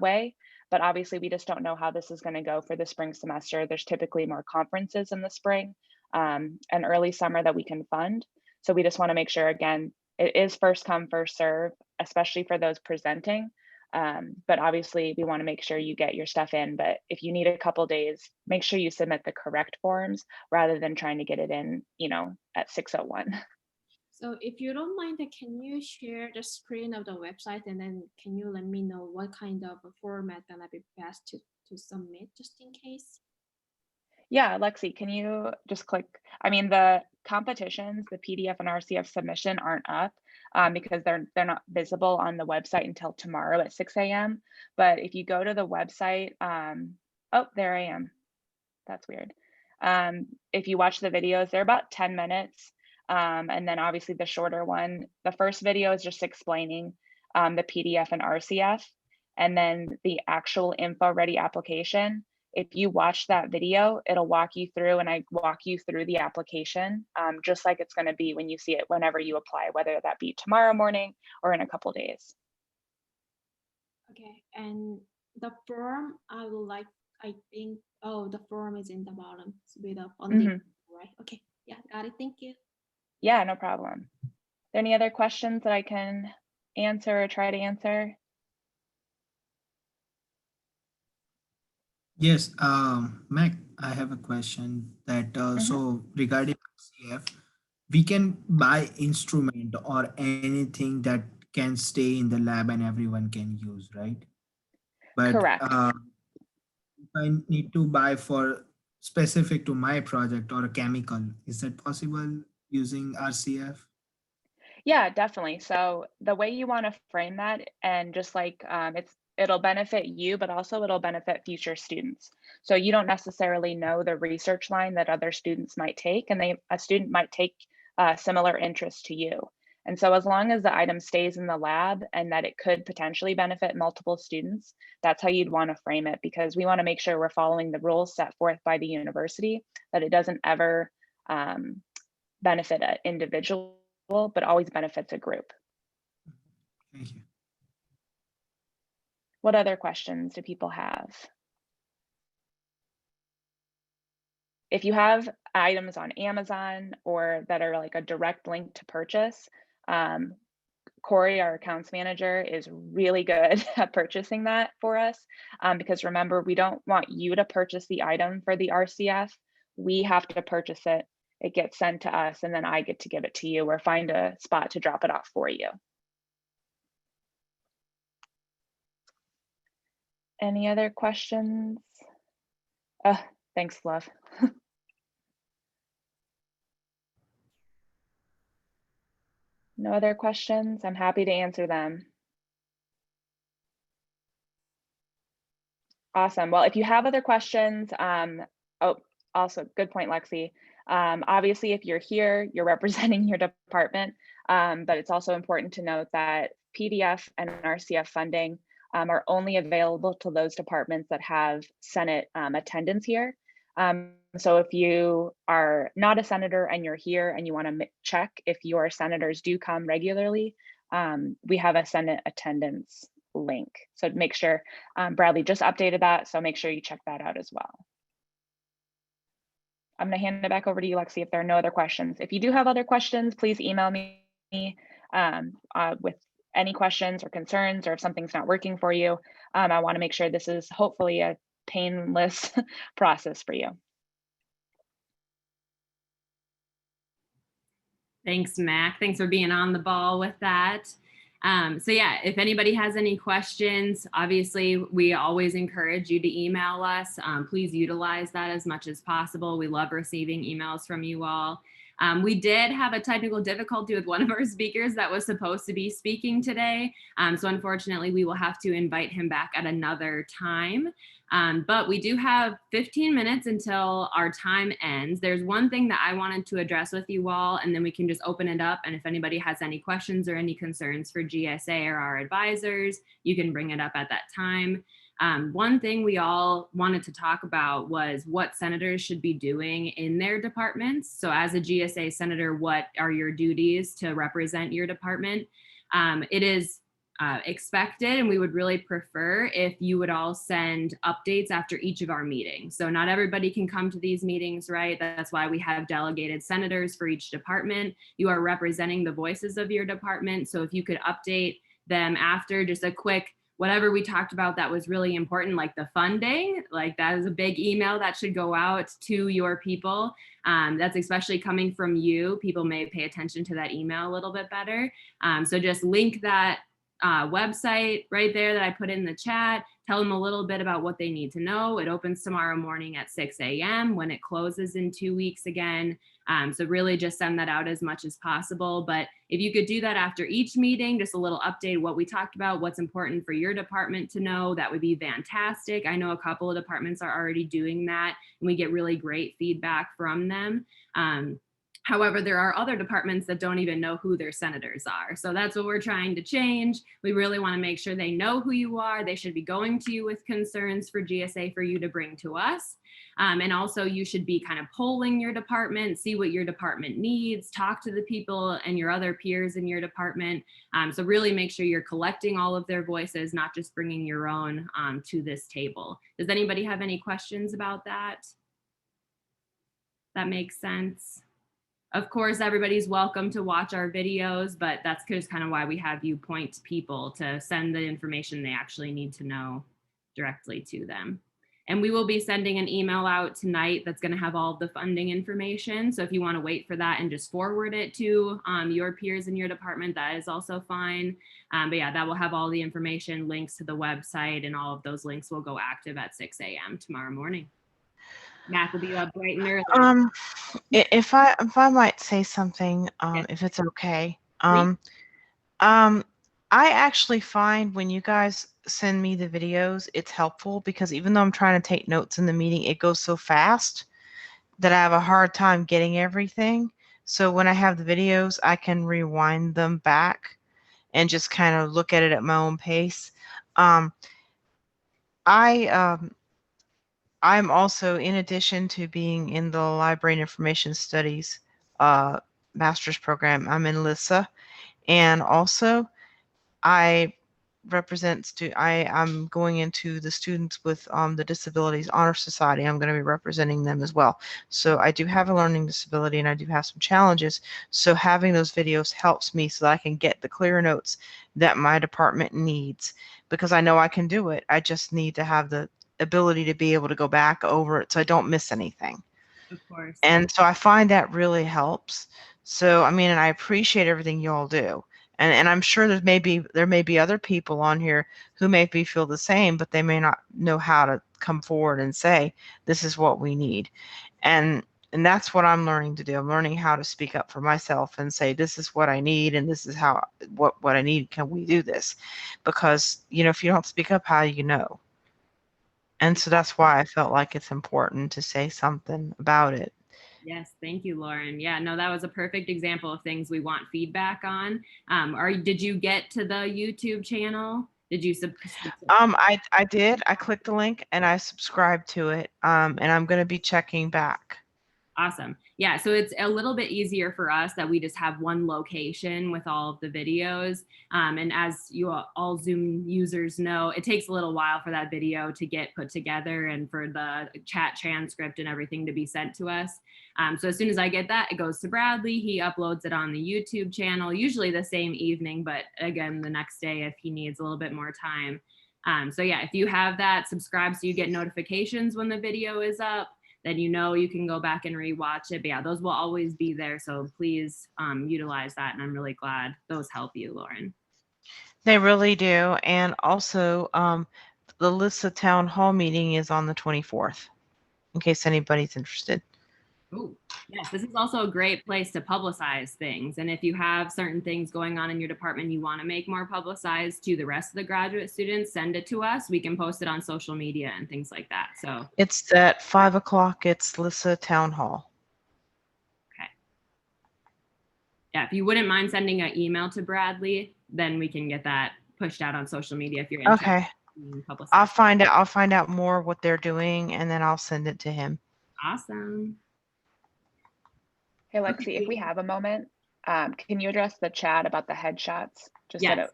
way, but obviously we just don't know how this is going to go for the spring semester. There's typically more conferences in the spring and early summer that we can fund. So we just want to make sure, again, it is first come, first serve, especially for those presenting. But obviously we want to make sure you get your stuff in, but if you need a couple days, make sure you submit the correct forms rather than trying to get it in, at 6:01. So if you don't mind, can you share the screen of the website, and then can you let me know what kind of a format gonna be best to submit, just in case? Yeah, Lexi, can you just click? I mean, the competitions, the PDF and RCF submission aren't up because they're not visible on the website until tomorrow at 6 a.m. But if you go to the website, oh, there I am. That's weird. If you watch the videos, they're about 10 minutes. and then obviously the shorter one. The first video is just explaining the PDF and RCF, and then the actual info ready application. If you watch that video, it'll walk you through, and I walk you through the application, just like it's going to be when you see it whenever you apply, whether that be tomorrow morning or in a couple days. Okay, and the form I would like, I think, oh, the form is in the bottom with the funding, right? Okay, yeah, got it. Thank you. Yeah, no problem. There any other questions that I can answer or try to answer? Yes, Mac, I have a question that so regarding CF, we can buy instrument or anything that can stay in the lab and everyone can use, right? But Correct. if I need to buy for specific to my project or a chemical, is that possible using RCF? Yeah, definitely. So the way you want to frame that, and just like it'll benefit you, but also it'll benefit future students. So you don't necessarily know the research line that other students might take, and a student might take similar interest to you. And so as long as the item stays in the lab and that it could potentially benefit multiple students, that's how you'd want to frame it, because we want to make sure we're following the rules set forth by the university, that it doesn't ever benefit an individual, but always benefits a group. Thank you. What other questions do people have? If you have items on Amazon or that are like a direct link to purchase, Corey, our accounts manager, is really good at purchasing that for us, because remember, we don't want you to purchase the item for the RCF. We have to purchase it. It gets sent to us, and then I get to give it to you or find a spot to drop it off for you. Any other questions? Thanks, love. No other questions? I'm happy to answer them. Awesome. Well, if you have other questions, also good point, Lexi. Obviously, if you're here, you're representing your department, but it's also important to note that PDF and RCF funding are only available to those departments that have Senate attendance here. So if you are not a senator and you're here and you want to check if your senators do come regularly, we have a Senate attendance link. So make sure, Bradley just updated that, so make sure you check that out as well. I'm going to hand it back over to you, Lexi, if there are no other questions. If you do have other questions, please email me with any questions or concerns, or if something's not working for you. I want to make sure this is hopefully a painless process for you. Thanks, Mac. Thanks for being on the ball with that. So yeah, if anybody has any questions, obviously we always encourage you to email us. Please utilize that as much as possible. We love receiving emails from you all. We did have a technical difficulty with one of our speakers that was supposed to be speaking today. So unfortunately, we will have to invite him back at another time. But we do have 15 minutes until our time ends. There's one thing that I wanted to address with you all, and then we can just open it up. And if anybody has any questions or any concerns for GSA or our advisors, you can bring it up at that time. One thing we all wanted to talk about was what senators should be doing in their departments. So as a GSA senator, what are your duties to represent your department? It is expected, and we would really prefer if you would all send updates after each of our meetings. So not everybody can come to these meetings, right? That's why we have delegated senators for each department. You are representing the voices of your department. So if you could update them after, just a quick, whatever we talked about that was really important, like the funding, like that is a big email that should go out to your people. That's especially coming from you. People may pay attention to that email a little bit better. So just link that website right there that I put in the chat. Tell them a little bit about what they need to know. It opens tomorrow morning at 6 a.m. when it closes in 2 weeks again. So really just send that out as much as possible. But if you could do that after each meeting, just a little update, what we talked about, what's important for your department to know, that would be fantastic. I know a couple of departments are already doing that, and we get really great feedback from them. However, there are other departments that don't even know who their senators are. So that's what we're trying to change. We really want to make sure they know who you are. They should be going to you with concerns for GSA for you to bring to us. And also you should be kind of polling your department, see what your department needs, talk to the people and your other peers in your department. So really make sure you're collecting all of their voices, not just bringing your own to this table. Does anybody have any questions about that? That makes sense. Of course, everybody's welcome to watch our videos, but that's just kind of why we have you point people to send the information they actually need to know directly to them. And we will be sending an email out tonight that's going to have all of the funding information. So if you want to wait for that and just forward it to your peers in your department, that is also fine. But yeah, that will have all the information, links to the website, and all of those links will go active at 6 a.m. tomorrow morning. Matt will be up bright and early. If I might say something, if it's okay. I actually find when you guys send me the videos, it's helpful because even though I'm trying to take notes in the meeting, it goes so fast that I have a hard time getting everything. So when I have the videos, I can rewind them back and just kind of look at it at my own pace. I'm also, in addition to being in the Library and Information Studies master's program, I'm in LISA, and also I I'm going into the students with the Disabilities Honor Society. I'm going to be representing them as well. So I do have a learning disability and I do have some challenges. So having those videos helps me so that I can get the clear notes that my department needs, because I know I can do it. I just need to have the ability to be able to go back over it so I don't miss anything. Of course. And so I find that really helps. So, I mean, and I appreciate everything you all do. And I'm sure there may be other people on here who maybe feel the same, but they may not know how to come forward and say, this is what we need. And that's what I'm learning to do. I'm learning how to speak up for myself and say, this is what I need, and this is how what I need. Can we do this? Because, you know, if you don't speak up, how do you know? And so that's why I felt like it's important to say something about it. Yes, thank you, Lauren. Yeah, no, that was a perfect example of things we want feedback on. Did you get to the YouTube channel? Did you I did. I clicked the link and I subscribed to it. And I'm going to be checking back. Awesome. Yeah, so it's a little bit easier for us that we just have one location with all of the videos. And as you all Zoom users know, it takes a little while for that video to get put together and for the chat transcript and everything to be sent to us. So as soon as I get that, it goes to Bradley. He uploads it on the YouTube channel, usually the same evening, but again, the next day if he needs a little bit more time. So yeah, if you have that, subscribe so you get notifications when the video is up. Then you know you can go back and rewatch it. But yeah, those will always be there. So please utilize that. And I'm really glad those help you, Lauren. They really do. And also, the LISA Town Hall meeting is on the 24th, in case anybody's interested. Oh, yes, this is also a great place to publicize things. And if you have certain things going on in your department you want to make more publicized to the rest of the graduate students, send it to us. We can post it on social media and things like that. So it's at 5 o'clock. It's LISA Town Hall. Okay. Yeah, if you wouldn't mind sending an email to Bradley, then we can get that pushed out on social media if you're interested. Okay. I'll find out more what they're doing and then I'll send it to him. Awesome. Hey, Lexi, if we have a moment, can you address the chat about the headshots? Just yes.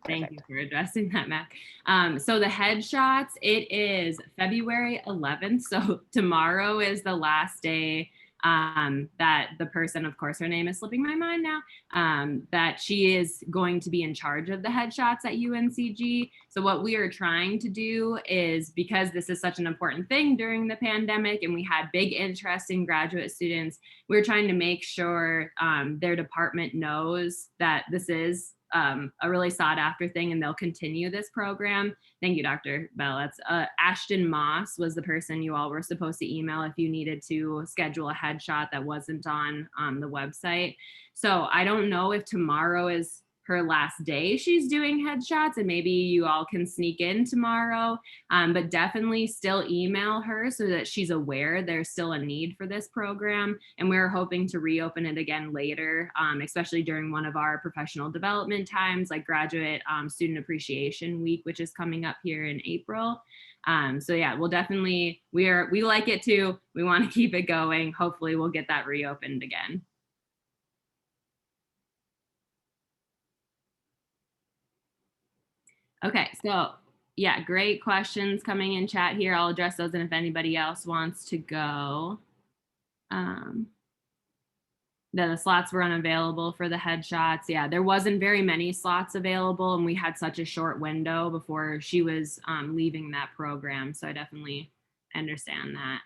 Thank you for addressing that, Mac. So the headshots, it is February 11th. So tomorrow is the last day that the person, of course, her name is slipping my mind now, that she is going to be in charge of the headshots at UNCG. So what we are trying to do is, because this is such an important thing during the pandemic and we had big interest in graduate students, we're trying to make sure their department knows that this is a really sought after thing and they'll continue this program. Thank you, Dr. Bell. That's Ashton Moss was the person you all were supposed to email if you needed to schedule a headshot that wasn't on the website. So I don't know if tomorrow is her last day she's doing headshots, and maybe you all can sneak in tomorrow, but definitely still email her so that she's aware there's still a need for this program. And we're hoping to reopen it again later, especially during one of our professional development times, like Graduate Student Appreciation Week, which is coming up here in April. So yeah, we'll definitely, we like it too. We want to keep it going. Hopefully we'll get that reopened again. Okay, so yeah, great questions coming in chat here. I'll address those, and if anybody else wants to go. The slots were unavailable for the headshots. Yeah, there wasn't very many slots available, and we had such a short window before she was leaving that program. So I definitely understand that.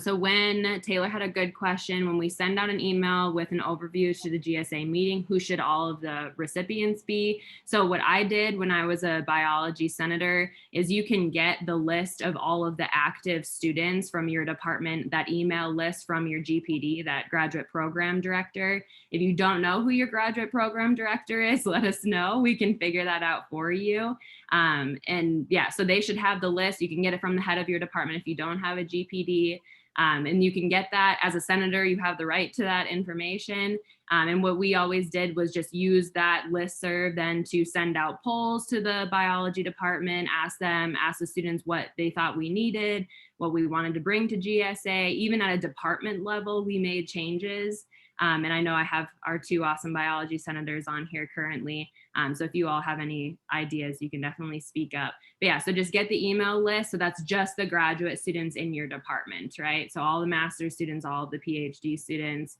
So when Taylor had a good question, when we send out an email with an overview to the GSA meeting, who should all of the recipients be? So what I did when I was a biology senator is you can get the list of all of the active students from your department, that email list from your GPD, that graduate program director. If you don't know who your graduate program director is, let us know. We can figure that out for you. And yeah, so they should have the list. You can get it from the head of your department if you don't have a GPD. And you can get that as a senator, you have the right to that information. And what we always did was just use that listserv then to send out polls to the biology department, ask the students what they thought we needed, what we wanted to bring to GSA. Even at a department level, we made changes. And I know I have our two awesome biology senators on here currently. So if you all have any ideas, you can definitely speak up. But yeah, so just get the email list. So that's just the graduate students in your department, right? So all the master's students, all of the PhD students.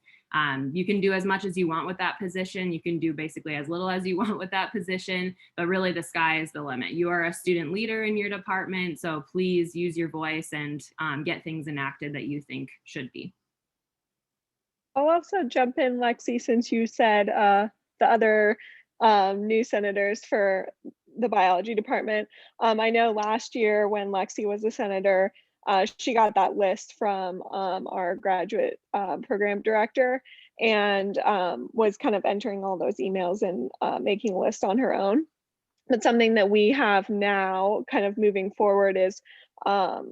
You can do as much as you want with that position. You can do basically as little as you want with that position, but really the sky is the limit. You are a student leader in your department, so please use your voice and get things enacted that you think should be. I'll also jump in, Lexi, since you said the other new senators for the biology department. I know last year when Lexi was a senator, she got that list from our graduate program director and was kind of entering all those emails and making a list on her own. But something that we have now kind of moving forward is our,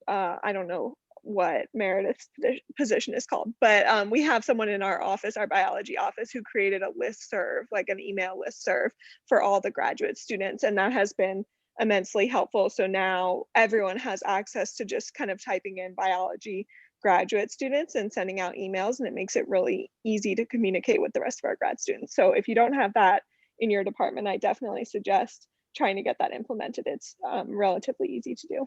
I don't know what Meredith's position is called, but we have someone in our office, our biology office, who created a listserv, like an email listserv for all the graduate students, and that has been immensely helpful. So now everyone has access to just kind of typing in biology graduate students and sending out emails, and it makes it really easy to communicate with the rest of our grad students. So if you don't have that in your department, I definitely suggest trying to get that implemented. It's relatively easy to do.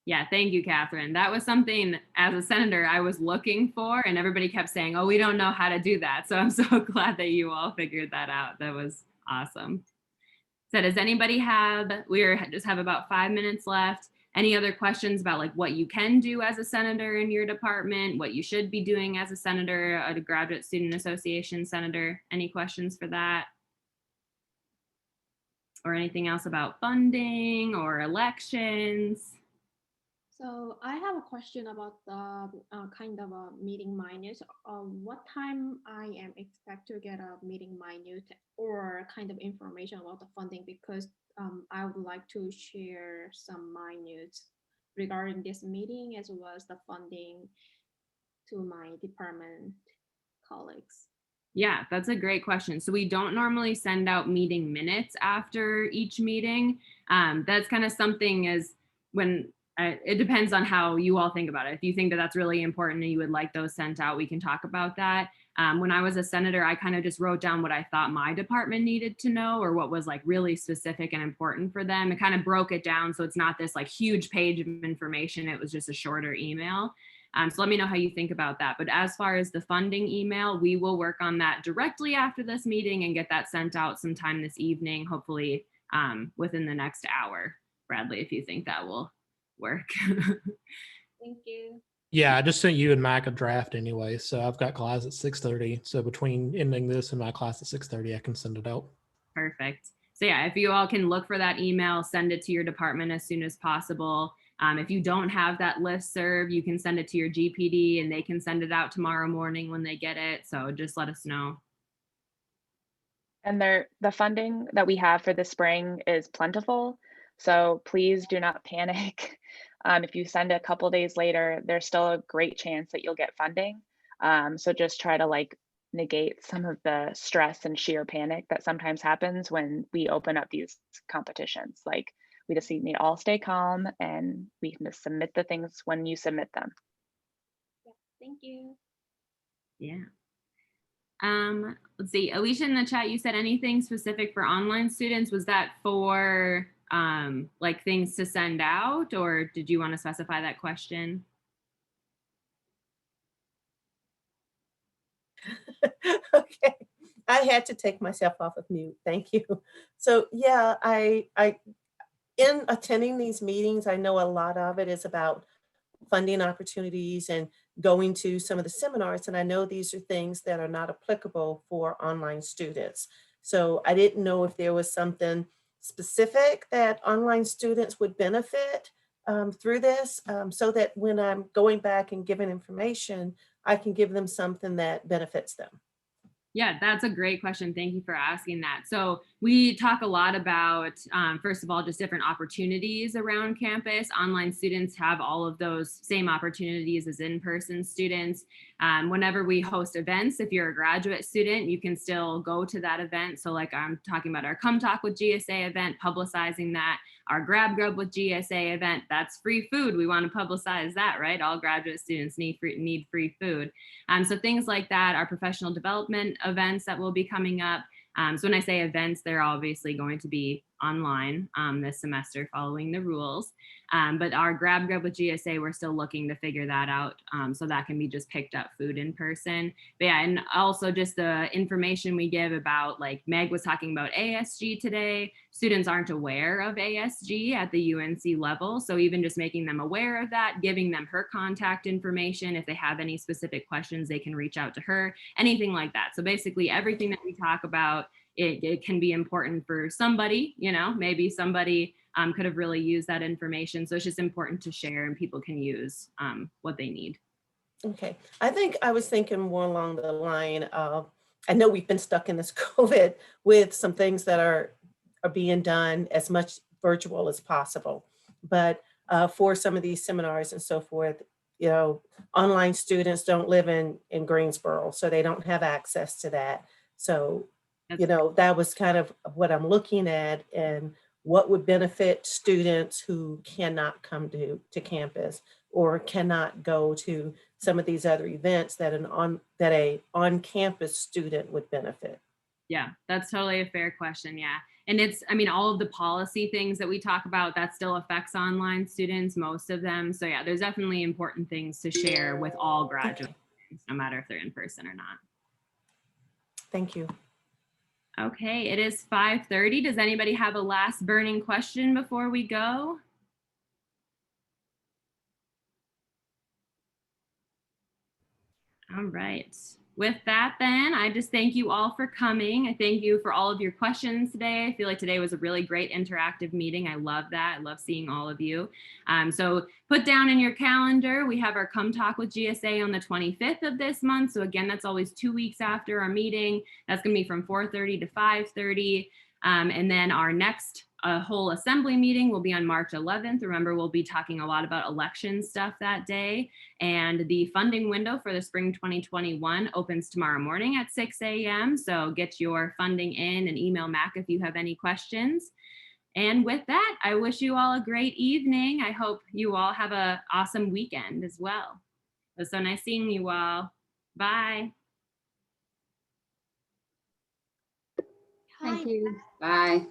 Yeah, thank you, Catherine. That was something as a senator I was looking for, and everybody kept saying, oh, we don't know how to do that. So I'm so glad that you all figured that out. That was awesome. So does anybody have, we just have about 5 minutes left. Any other questions about like what you can do as a senator in your department, what you should be doing as a senator, a graduate student association senator? Any questions for that? Or anything else about funding or elections? So I have a question about the kind of a meeting minute. What time I am expect to get a meeting minute or kind of information about the funding, because I would like to share some minutes regarding this meeting as well as the funding to my department colleagues. Yeah, that's a great question. So we don't normally send out meeting minutes after each meeting. That's kind of something as when it depends on how you all think about it. If you think that that's really important and you would like those sent out, we can talk about that. When I was a senator, I kind of just wrote down what I thought my department needed to know or what was like really specific and important for them. It kind of broke it down. So it's not this like huge page of information. It was just a shorter email. So let me know how you think about that. But as far as the funding email, we will work on that directly after this meeting and get that sent out sometime this evening, hopefully within the next hour. Bradley, if you think that will work. Thank you. Yeah, I just sent you and Mac a draft anyway. So I've got class at 6:30. So between ending this and my class at 6:30, I can send it out. Perfect. So yeah, if you all can look for that email, send it to your department as soon as possible. If you don't have that listserv, you can send it to your GPD and they can send it out tomorrow morning when they get it. So just let us know. And the funding that we have for the spring is plentiful. So please do not panic. If you send a couple days later, there's still a great chance that you'll get funding. So just try to like negate some of the stress and sheer panic that sometimes happens when we open up these competitions. Like we just need to all stay calm and we can just submit the things when you submit them. Thank you. Yeah. Let's see, Alicia, in the chat, you said anything specific for online students. Was that for like things to send out, or did you want to specify that question? Okay, I had to take myself off of mute. Thank you. So yeah, I in attending these meetings, I know a lot of it is about funding opportunities and going to some of the seminars. And I know these are things that are not applicable for online students. So I didn't know if there was something specific that online students would benefit through this, so that when I'm going back and giving information, I can give them something that benefits them. Yeah, that's a great question. Thank you for asking that. So we talk a lot about, first of all, just different opportunities around campus. Online students have all of those same opportunities as in-person students. Whenever we host events, if you're a graduate student, you can still go to that event. So like I'm talking about our Come Talk with GSA event, publicizing that. Our Grab Grub with GSA event, that's free food. We want to publicize that, right? All graduate students need free food. So things like that, our professional development events that will be coming up. So when I say events, they're obviously going to be online this semester following the rules. But our Grab Grub with GSA, we're still looking to figure that out. So that can be just picked up food in person. But yeah, and also just the information we give about, like Meg was talking about ASG today. Students aren't aware of ASG at the UNC level. So even just making them aware of that, giving them her contact information. If they have any specific questions, they can reach out to her, anything like that. So basically everything that we talk about, it can be important for somebody, you know, maybe somebody could have really used that information. So it's just important to share and people can use what they need. Okay, I think I was thinking more along the line of, I know we've been stuck in this COVID with some things that are being done as much virtual as possible. But for some of these seminars and so forth, you know, online students don't live in Greensboro, so they don't have access to that. So, you know, that was kind of what I'm looking at and what would benefit students who cannot come to campus or cannot go to some of these other events that a on-campus student would benefit. Yeah, that's totally a fair question. Yeah. And it's, I mean, all of the policy things that we talk about, that still affects online students, most of them. So yeah, there's definitely important things to share with all graduate students, no matter if they're in person or not. Thank you. Okay, it is 5:30. Does anybody have a last burning question before we go? All right. With that, then, I just thank you all for coming. I thank you for all of your questions today. I feel like today was a really great interactive meeting. I love that. I love seeing all of you. So put down in your calendar, we have our Come Talk with GSA on the 25th of this month. So again, that's always 2 weeks after our meeting. That's going to be from 4:30 to 5:30. And then our next whole assembly meeting will be on March 11th. Remember, we'll be talking a lot about election stuff that day. And the funding window for the spring 2021 opens tomorrow morning at 6 a.m. So get your funding in and email Mac if you have any questions. And with that, I wish you all a great evening. I hope you all have an awesome weekend as well. It was so nice seeing you all. Bye. Thank you. Bye.